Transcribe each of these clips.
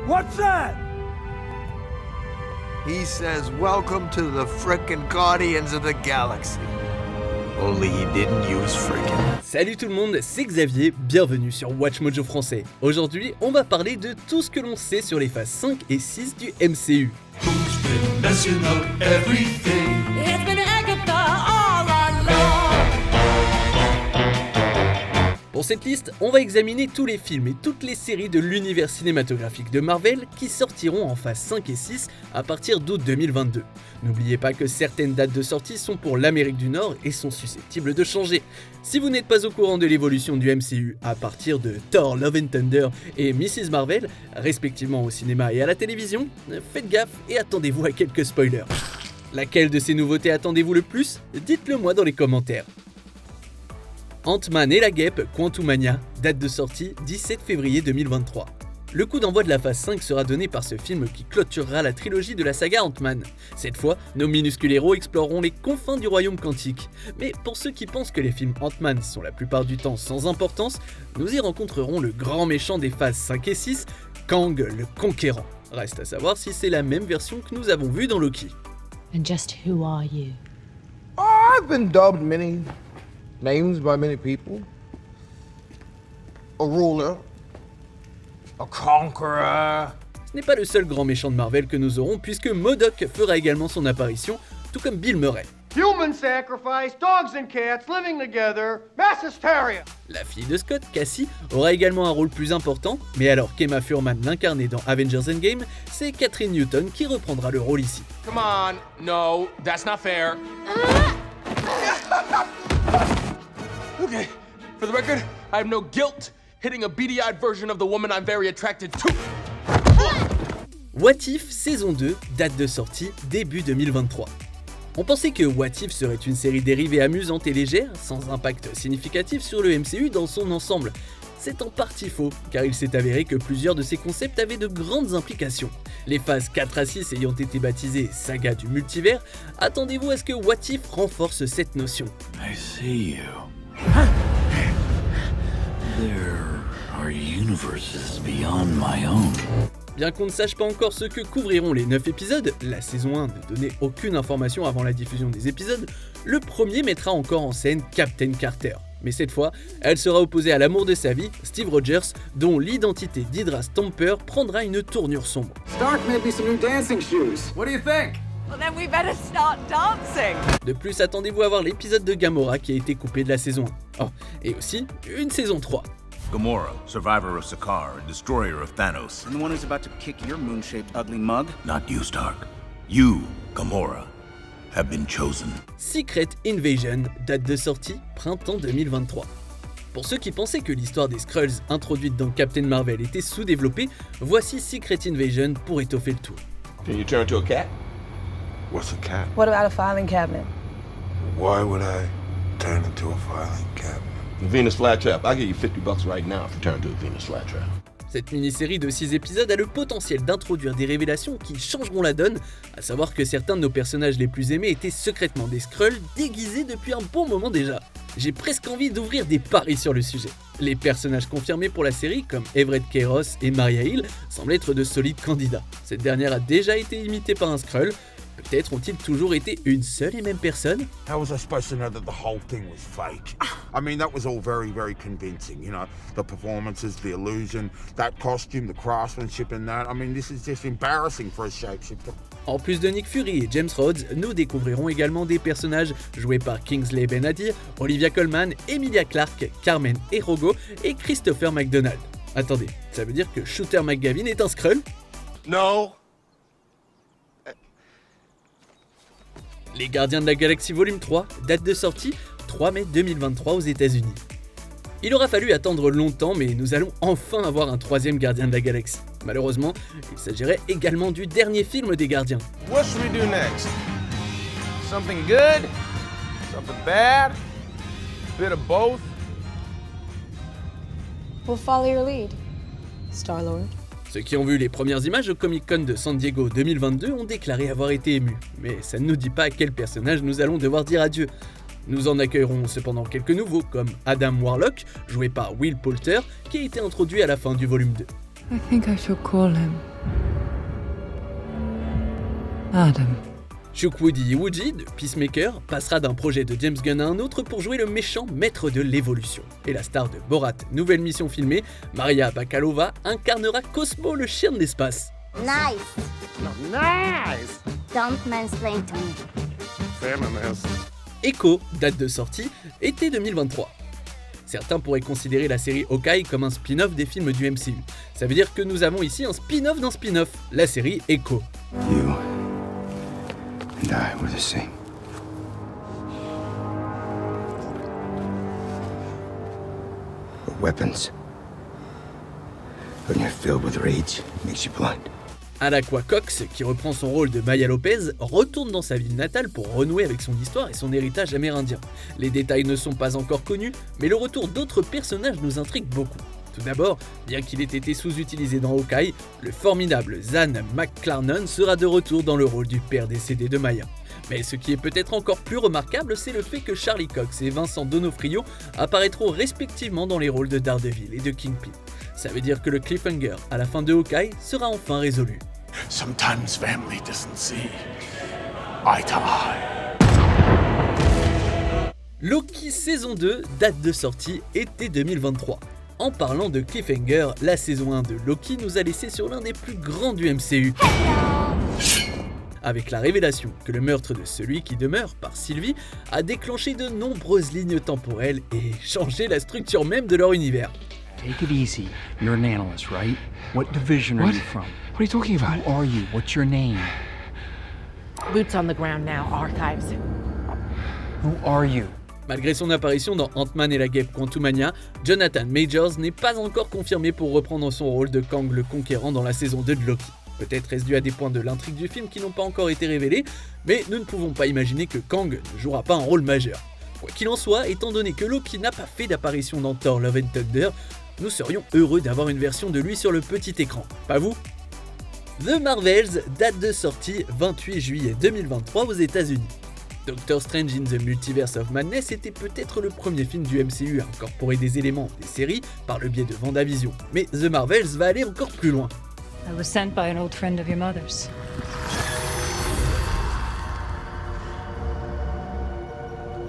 What's that? He says, welcome to the frickin' Guardians of the Galaxy. Only he didn't use frickin'. Salut tout le monde, c'est Xavier, bienvenue sur Watch Mojo français. Aujourd'hui, on va parler de tout ce que l'on sait sur les phases 5 et 6 du MCU. Who's been messing up everything? It's been Agatha all along. Pour cette liste, on va examiner tous les films et toutes les séries de l'univers cinématographique de Marvel qui sortiront en phase 5 et 6 à partir d'août 2022. N'oubliez pas que certaines dates de sortie sont pour l'Amérique du Nord et sont susceptibles de changer. Si vous n'êtes pas au courant de l'évolution du MCU à partir de Thor, Love and Thunder et Mrs Marvel, respectivement au cinéma et à la télévision, faites gaffe et attendez-vous à quelques spoilers. Laquelle de ces nouveautés attendez-vous le plus? Dites-le moi dans les commentaires. Ant-Man et la Guêpe, Quantumania, date de sortie 17 février 2023. Le coup d'envoi de la phase 5 sera donné par ce film qui clôturera la trilogie de la saga Ant-Man. Cette fois, nos minuscules héros exploreront les confins du royaume quantique. Mais pour ceux qui pensent que les films Ant-Man sont la plupart du temps sans importance, nous y rencontrerons le grand méchant des phases 5 et 6, Kang le Conquérant. Reste à savoir si c'est la même version que nous avons vue dans Loki. And just who are you? I've been dubbed many names by many people. A ruler, a conqueror. Ce n'est pas le seul grand méchant de Marvel que nous aurons puisque MODOK fera également son apparition, tout comme Bill Murray. Human sacrifice, dogs and cats living together, mass hysteria. La fille de Scott, Cassie, aura également un rôle plus important, mais alors qu'Emma Thurman l'incarnait dans Avengers Endgame, c'est Catherine Newton qui reprendra le rôle ici. Come on, no, that's not fair. Okay, for the record, I have no guilt hitting a beady-eyed version of the woman I'm very attracted to. What If saison 2, date de sortie début 2023. On pensait que What If serait une série dérivée amusante et légère, sans impact significatif sur le MCU dans son ensemble. C'est en partie faux, car il s'est avéré que plusieurs de ces concepts avaient de grandes implications. Les phases 4 à 6 ayant été baptisées saga du multivers, attendez-vous à ce que What If renforce cette notion. I see you. There are universes beyond my own. Bien qu'on ne sache pas encore ce que couvriront les 9 épisodes, la saison 1 ne donnait aucune information avant la diffusion des épisodes, le premier mettra encore en scène Captain Carter. Mais cette fois, elle sera opposée à l'amour de sa vie, Steve Rogers, dont l'identité d'Hydra Stomper prendra une tournure sombre. Stark made me some new dancing shoes. What do you think? Well, then we better start dancing. De plus, attendez-vous à voir l'épisode de Gamora qui a été coupé de la saison 1. Oh, et aussi une saison 3. Gamora, survivor of Sakaar and destroyer of Thanos. And the one who's about to kick your moon-shaped ugly mug? Not you, Stark. You, Gamora, have been chosen. Secret Invasion, date de sortie printemps 2023. Pour ceux qui pensaient que l'histoire des Skrulls introduite dans Captain Marvel était sous-développée, voici Secret Invasion pour étoffer le tout. Can you turn into a cat? What's a cat? What about a filing cabinet? Why would I turn into a filing cabinet? Venus flytrap. I'll give you $50 right now if you turn into a Venus flytrap. Cette mini-série de 6 épisodes a le potentiel d'introduire des révélations qui changeront la donne, à savoir que certains de nos personnages les plus aimés étaient secrètement des Skrulls déguisés depuis un bon moment déjà. J'ai presque envie d'ouvrir des paris sur le sujet. Les personnages confirmés pour la série, comme Everett Kairos et Maria Hill, semblent être de solides candidats. Cette dernière a déjà été imitée par un Skrull. Peut-être ont-ils toujours été une seule et même personne? How was I supposed to know that the whole thing was fake? I mean, that was all very, very convincing, you know, the performances, the illusion, that costume, the craftsmanship in that. I mean, this is just embarrassing for a shapeshifter. En plus de Nick Fury et James Rhodes, nous découvrirons également des personnages joués par Kingsley Ben-Adir, Olivia Colman, Emilia Clarke, Carmen Erogo et Christopher McDonald. Attendez, ça veut dire que Shooter McGavin est un Skrull? No. Les Gardiens de la Galaxie Volume 3, date de sortie 3 mai 2023 aux États-Unis. Il aura fallu attendre longtemps, mais nous allons enfin avoir un troisième Gardien de la Galaxie. Malheureusement, il s'agirait également du dernier film des Gardiens. What should we do next? Something good? Something bad? Bit of both? We'll follow your lead, Star-Lord. Ceux qui ont vu les premières images au Comic-Con de San Diego 2022 ont déclaré avoir été émus, mais ça ne nous dit pas à quel personnage nous allons devoir dire adieu. Nous en accueillerons cependant quelques nouveaux, comme Adam Warlock, joué par Will Poulter, qui a été introduit à la fin du volume 2. I think I shall call him Adam. Chukwudi Iwuji, de Peacemaker, passera d'un projet de James Gunn à un autre pour jouer le méchant maître de l'évolution. Et la star de Borat, nouvelle mission filmée, Maria Bakalova, incarnera Cosmo, le chien de l'espace. Nice. Nice! Don't mansplain to me. Feminist. Echo, date de sortie, été 2023. Certains pourraient considérer la série Hawkeye comme un spin-off des films du MCU. Ça veut dire que nous avons ici un spin-off d'un spin-off, la série Echo. You and I were the same. We're weapons. When you're filled with rage, it makes you blind. Alaqua Cox, qui reprend son rôle de Maya Lopez, retourne dans sa ville natale pour renouer avec son histoire et son héritage amérindien. Les détails ne sont pas encore connus, mais le retour d'autres personnages nous intrigue beaucoup. Tout d'abord, bien qu'il ait été sous-utilisé dans Hawkeye, le formidable Zan McClarnon sera de retour dans le rôle du père décédé de Maya. Mais ce qui est peut-être encore plus remarquable, c'est le fait que Charlie Cox et Vincent D'Onofrio apparaîtront respectivement dans les rôles de Daredevil et de Kingpin. Ça veut dire que le cliffhanger à la fin de Hawkeye sera enfin résolu. Sometimes family doesn't see eye to eye. Loki saison 2, date de sortie été 2023. En parlant de cliffhanger, la saison 1 de Loki nous a laissé sur l'un des plus grands du MCU. Avec la révélation que le meurtre de celui qui demeure par Sylvie a déclenché de nombreuses lignes temporelles et changé la structure même de leur univers. Take it easy. You're an analyst, right? What division are you from? What are you talking about? Who are you? What's your name? Boots on the ground now, archives. Who are you? Malgré son apparition dans Ant-Man et la Guêpe Quantumania, Jonathan Majors n'est pas encore confirmé pour reprendre son rôle de Kang le Conquérant dans la saison 2 de Loki. Peut-être est-ce dû à des points de l'intrigue du film qui n'ont pas encore été révélés, mais nous ne pouvons pas imaginer que Kang ne jouera pas un rôle majeur. Quoi qu'il en soit, étant donné que Loki n'a pas fait d'apparition dans Thor Love and Thunder, nous serions heureux d'avoir une version de lui sur le petit écran, pas vous ? The Marvels, date de sortie 28 juillet 2023 aux États-Unis. Doctor Strange in the Multiverse of Madness était peut-être le premier film du MCU à incorporer des éléments des séries par le biais de WandaVision, mais The Marvels va aller encore plus loin. I was sent by an old friend of your mother's.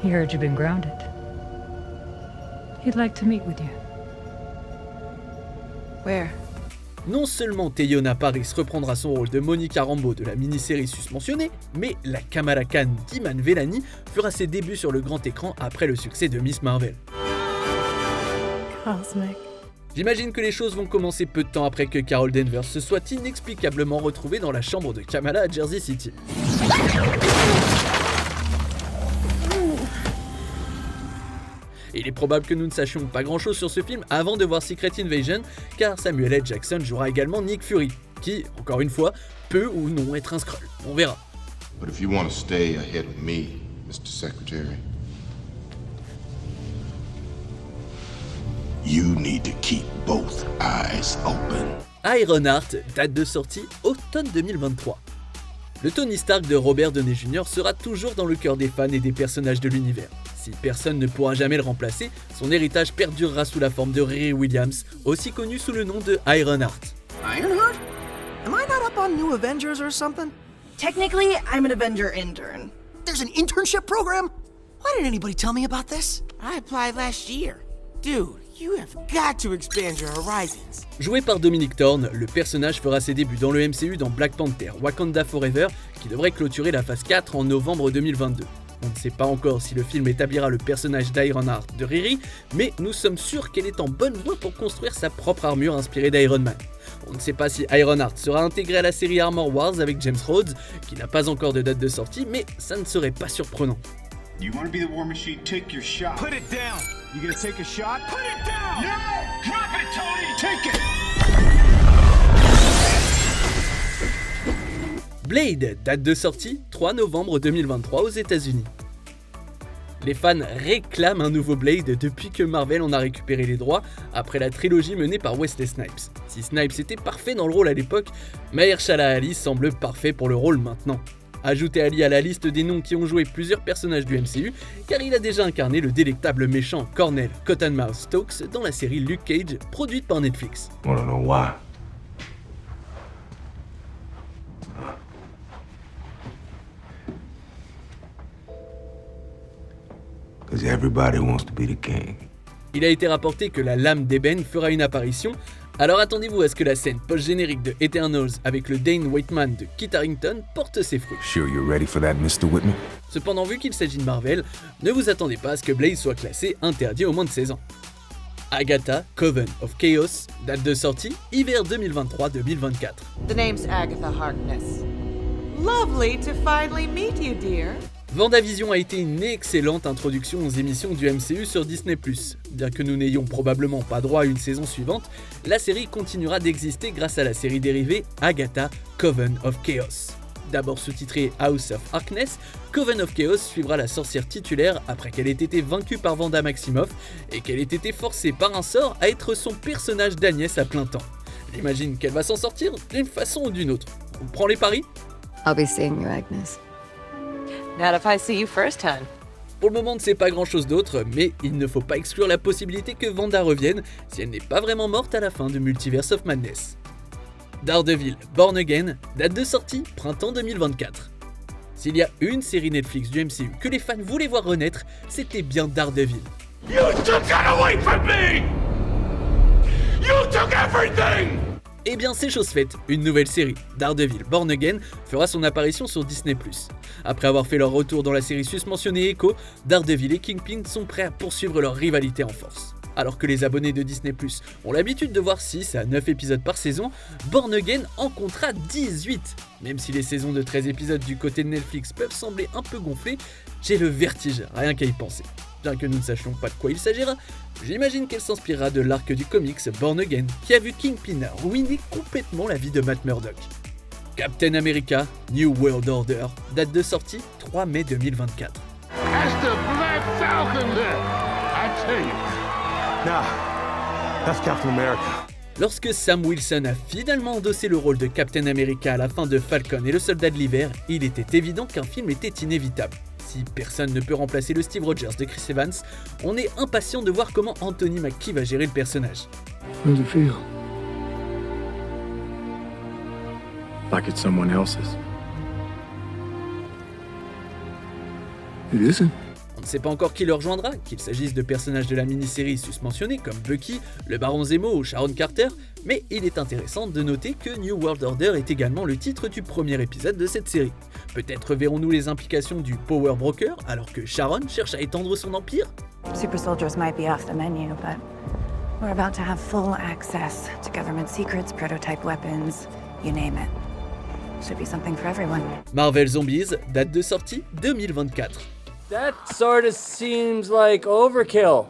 He heard you've been grounded. He'd like to meet with you. Where? Non seulement Teyona Paris reprendra son rôle de Monica Rambeau de la mini-série susmentionnée, mais la Kamala Khan d'Iman Vellani fera ses débuts sur le grand écran après le succès de Miss Marvel. Cosmic. J'imagine que les choses vont commencer peu de temps après que Carol Danvers se soit inexplicablement retrouvée dans la chambre de Kamala à Jersey City. Il est probable que nous ne sachions pas grand chose sur ce film avant de voir Secret Invasion, car Samuel L. Jackson jouera également Nick Fury, qui, encore une fois, peut ou non être un Skrull. On verra. But if you want to stay ahead of me, Mr. Secretary, You need to keep both eyes open. Ironheart, date de sortie automne 2023. Le Tony Stark de Robert Downey Jr. sera toujours dans le cœur des fans et des personnages de l'univers. Si personne ne pourra jamais le remplacer, son héritage perdurera sous la forme de Riri Williams, aussi connu sous le nom de Ironheart. Ironheart? Am I not up on New Avengers or something? Technically, I'm an Avenger intern. There's an internship program? Why didn't anybody tell me about this? I applied last year. Dude, you have got to expand your horizons. Joué par Dominic Thorne, le personnage fera ses débuts dans le MCU dans Black Panther Wakanda Forever, qui devrait clôturer la phase 4 en novembre 2022. On ne sait pas encore si le film établira le personnage d'Ironheart de Riri, mais nous sommes sûrs qu'elle est en bonne voie pour construire sa propre armure inspirée d'Iron Man. On ne sait pas si Ironheart sera intégré à la série Armor Wars avec James Rhodes, qui n'a pas encore de date de sortie, mais ça ne serait pas surprenant. You want to be the War Machine? Take your shot. Put it down. You gonna take a shot? Put it down. No! Drop it, Tony. Take it. Blade, date de sortie 3 novembre 2023 aux États-Unis. Les fans réclament un nouveau Blade depuis que Marvel en a récupéré les droits après la trilogie menée par Wesley Snipes. Si Snipes était parfait dans le rôle à l'époque, Mahershala Ali semble parfait pour le rôle maintenant. Ajoutez Ali à la liste des noms qui ont joué plusieurs personnages du MCU, car il a déjà incarné le délectable méchant Cornell Cottonmouth Stokes dans la série Luke Cage, produite par Netflix. Wanna know why? Because everybody wants to be the king. Il a été rapporté que la lame d'ébène fera une apparition, alors attendez-vous à ce que la scène post-générique de Eternals avec le Dane Whiteman de Kit Harington porte ses fruits. Sure you're ready for that, Mr. Whitman? Cependant, vu qu'il s'agit de Marvel, ne vous attendez pas à ce que Blaze soit classé interdit aux moins de 16 ans. Agatha, Coven of Chaos, date de sortie, hiver 2023-2024. The name's Agatha Harkness. Lovely to finally meet you, dear. WandaVision a été une excellente introduction aux émissions du MCU sur Disney+. Bien que nous n'ayons probablement pas droit à une saison suivante, la série continuera d'exister grâce à la série dérivée Agatha, Coven of Chaos. D'abord sous-titrée House of Harkness, Coven of Chaos suivra la sorcière titulaire après qu'elle ait été vaincue par Wanda Maximoff et qu'elle ait été forcée par un sort à être son personnage d'Agnès à plein temps. J'imagine qu'elle va s'en sortir d'une façon ou d'une autre. On prend les paris ? I'll be seeing you, Agnes. Not if I see you first, hon. Pour le moment, on ne sait pas grand chose d'autre, mais il ne faut pas exclure la possibilité que Wanda revienne si elle n'est pas vraiment morte à la fin de Multiverse of Madness. Daredevil Born Again, date de sortie printemps 2024. S'il y a une série Netflix du MCU que les fans voulaient voir renaître, c'était bien Daredevil. You took it away from me! You took everything! Eh bien c'est chose faite, une nouvelle série, Daredevil Born Again, fera son apparition sur Disney+. Après avoir fait leur retour dans la série susmentionnée Echo, Daredevil et Kingpin sont prêts à poursuivre leur rivalité en force. Alors que les abonnés de Disney+, ont l'habitude de voir 6 à 9 épisodes par saison, Born Again en comptera 18. Même si les saisons de 13 épisodes du côté de Netflix peuvent sembler un peu gonflées, j'ai le vertige rien qu'à y penser. Bien que nous ne sachions pas de quoi il s'agira, j'imagine qu'elle s'inspirera de l'arc du comics Born Again qui a vu Kingpin ruiner complètement la vie de Matt Murdock. Captain America New World Order, date de sortie 3 mai 2024. That's the Black Falcon there, I tell you. Nah, that's Captain America. Lorsque Sam Wilson a finalement endossé le rôle de Captain America à la fin de Falcon et le Soldat de l'Hiver, il était évident qu'un film était inévitable. Si personne ne peut remplacer le Steve Rogers de Chris Evans, on est impatient de voir comment Anthony Mackie va gérer le personnage. How does it feel? Like it's someone else's. It isn't. On ne sait pas encore qui le rejoindra, qu'il s'agisse de personnages de la mini-série susmentionnés comme Bucky, le Baron Zemo ou Sharon Carter, mais il est intéressant de noter que New World Order est également le titre du premier épisode de cette série. Peut-être verrons-nous les implications du Power Broker alors que Sharon cherche à étendre son empire ? Super soldiers might be off the menu, but we're about to have full access to government secrets, prototype weapons, you name it. Should be something for everyone. Marvel Zombies, date de sortie 2024. That sort of seems like overkill.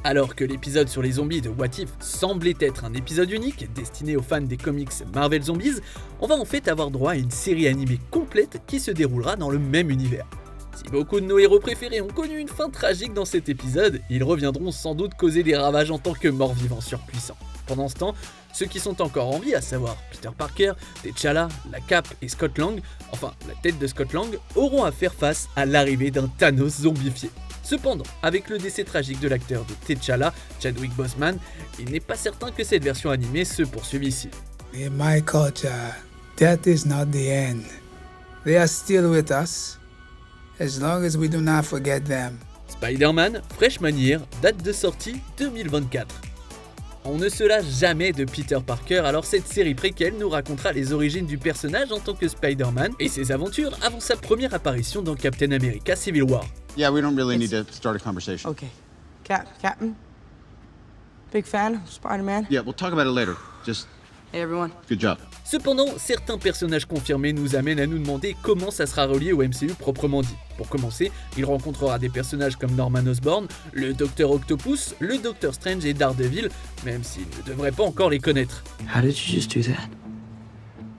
Alors que l'épisode sur les zombies de What If semblait être un épisode unique destiné aux fans des comics Marvel Zombies, on va en fait avoir droit à une série animée complète qui se déroulera dans le même univers. Si beaucoup de nos héros préférés ont connu une fin tragique dans cet épisode, ils reviendront sans doute causer des ravages en tant que morts-vivants surpuissants. Pendant ce temps, ceux qui sont encore en vie, à savoir Peter Parker, T'Challa, la Cape et Scott Lang, enfin la tête de Scott Lang, auront à faire face à l'arrivée d'un Thanos zombifié. Cependant, avec le décès tragique de l'acteur de T'Challa, Chadwick Boseman, il n'est pas certain que cette version animée se poursuive ici. In my culture, death is not the end. They are still with us, as long as we do not forget them. Spider-Man, Freshman Year, date de sortie 2024. On ne se lasse jamais de Peter Parker, alors cette série préquelle nous racontera les origines du personnage en tant que Spider-Man et ses aventures avant sa première apparition dans Captain America Civil War. Yeah, we don't really need to start a conversation. Okay. Captain? Big fan of Spider-Man? Yeah, we'll talk about it later. Just... Hey, everyone. Good job. Cependant, certains personnages confirmés nous amènent à nous demander comment ça sera relié au MCU proprement dit. Pour commencer, il rencontrera des personnages comme Norman Osborn, le Docteur Octopus, le Docteur Strange et Daredevil, même s'il ne devrait pas encore les connaître. How did you just do that?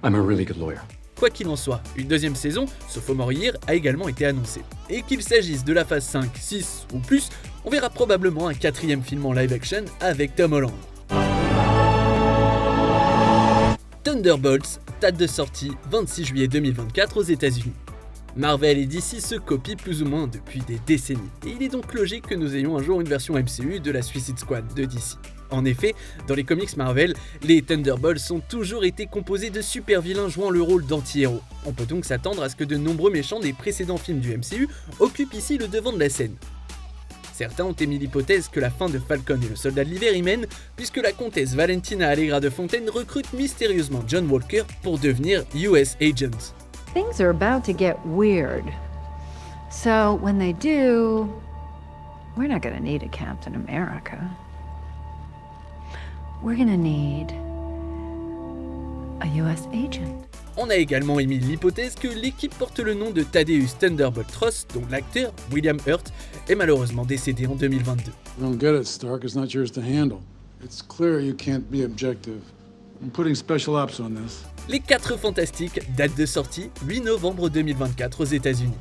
I'm a really good lawyer. Quoi qu'il en soit, une deuxième saison, Sophomore Year, a également été annoncée. Et qu'il s'agisse de la phase 5, 6 ou plus, On verra probablement un 4e film en live action avec Tom Holland. Thunderbolts, date de sortie 26 juillet 2024 aux États-Unis. Marvel et DC se copient plus ou moins depuis des décennies, et il est donc logique que nous ayons un jour une version MCU de la Suicide Squad de DC. En effet, dans les comics Marvel, les Thunderbolts ont toujours été composés de super vilains jouant le rôle d'anti-héros. On peut donc s'attendre à ce que de nombreux méchants des précédents films du MCU occupent ici le devant de la scène. Certains ont émis l'hypothèse que la fin de Falcon et le Soldat de l'Hiver y mène, puisque la comtesse Valentina Allegra de Fontaine recrute mystérieusement John Walker pour devenir US Agent. Things are about to get weird. So when they do, we're not gonna need a Captain America. We're gonna need a US agent. On a également émis l'hypothèse que l'équipe porte le nom de Thaddeus Thunderbolt Ross, dont l'acteur, William Hurt, est malheureusement décédé en 2022. I don't get it, Stark. It's not yours to handle. It's clear you can't be objective. I'm putting special ops on this. Les 4 Fantastiques, date de sortie 8 novembre 2024 aux États-Unis.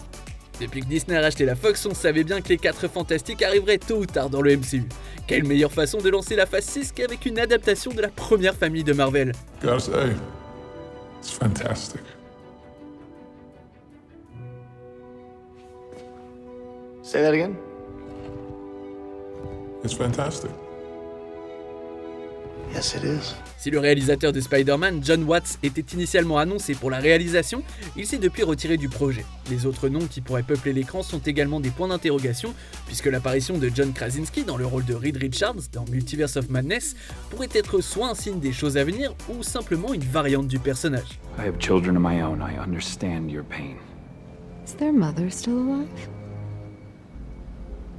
Depuis que Disney a racheté la Fox, on savait bien que les 4 Fantastiques arriveraient tôt ou tard dans le MCU. Quelle meilleure façon de lancer la phase 6 qu'avec une adaptation de la première famille de Marvel. Gotta say, it's fantastic. Say that again? It's fantastic. Yes, it is. Si le réalisateur de Spider-Man, John Watts, était initialement annoncé pour la réalisation, il s'est depuis retiré du projet. Les autres noms qui pourraient peupler l'écran sont également des points d'interrogation, puisque l'apparition de John Krasinski dans le rôle de Reed Richards dans Multiverse of Madness pourrait être soit un signe des choses à venir, ou simplement une variante du personnage. I have children of my own. I understand your pain. Is their mother still alive?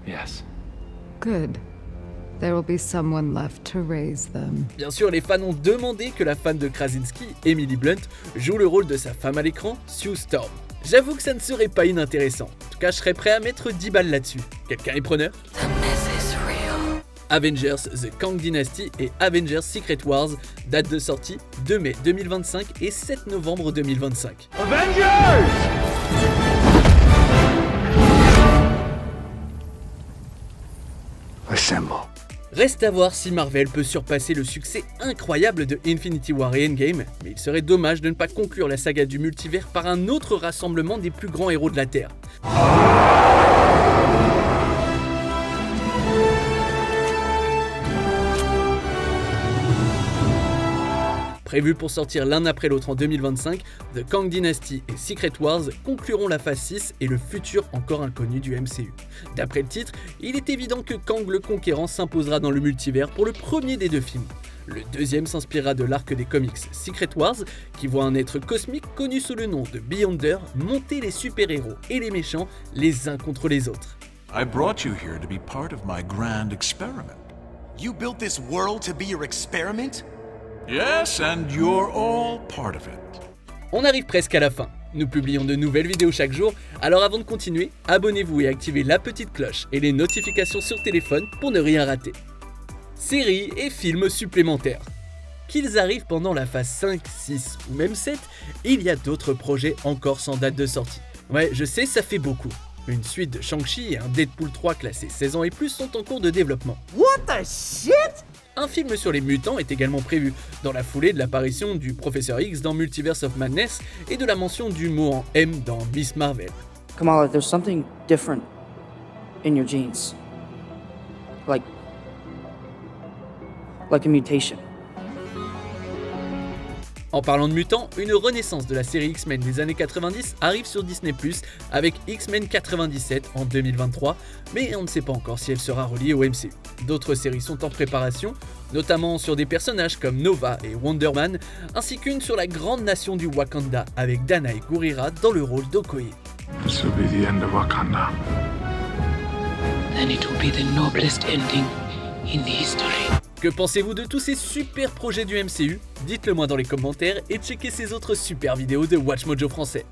Yes. Good. There will be someone left to raise them. Bien sûr, les fans ont demandé que la fan de Krasinski, Emily Blunt, joue le rôle de sa femme à l'écran, Sue Storm. J'avoue que ça ne serait pas inintéressant. En tout cas, je serais prêt à mettre 10 balles là-dessus. Quelqu'un est preneur? Avengers The Kang Dynasty et Avengers Secret Wars, date de sortie 2 mai 2025 et 7 novembre 2025. Avengers! Assemble. Reste à voir si Marvel peut surpasser le succès incroyable de Infinity War et Endgame, mais il serait dommage de ne pas conclure la saga du multivers par un autre rassemblement des plus grands héros de la Terre. Prévus pour sortir l'un après l'autre en 2025, The Kang Dynasty et Secret Wars concluront la phase 6 et le futur encore inconnu du MCU. D'après le titre, il est évident que Kang le Conquérant s'imposera dans le multivers pour le premier des 2 films. Le deuxième s'inspirera de l'arc des comics Secret Wars, qui voit un être cosmique connu sous le nom de Beyonder monter les super-héros et les méchants les uns contre les autres. I brought you here to be part of my grand experiment. You built this world to be your experiment? Yes, and you're all part of it. On arrive presque à la fin. Nous publions de nouvelles vidéos chaque jour, alors avant de continuer, abonnez-vous et activez la petite cloche et les notifications sur téléphone pour ne rien rater. Séries et films supplémentaires. Qu'ils arrivent pendant la phase 5, 6 ou même 7, il y a d'autres projets encore sans date de sortie. Ouais, je sais, ça fait beaucoup. Une suite de Shang-Chi et un Deadpool 3 classé 16 ans et plus sont en cours de développement. What the shit? Un film sur les mutants est également prévu, dans la foulée de l'apparition du Professeur X dans Multiverse of Madness et de la mention du mot en M dans Miss Marvel. Kamala, there's something different in your genes. Like a mutation. En parlant de mutants, une renaissance de la série X-Men des années 90 arrive sur Disney+, avec X-Men 97 en 2023, mais on ne sait pas encore si elle sera reliée au MCU. D'autres séries sont en préparation, notamment sur des personnages comme Nova et Wonder Man, ainsi qu'une sur la grande nation du Wakanda, avec Danai Gurira dans le rôle d'Okoye. This will be the end of Wakanda. Then it will be the noblest ending in the history. Que pensez-vous de tous ces super projets du MCU? Dites-le moi dans les commentaires et checkez ces autres super vidéos de WatchMojo français.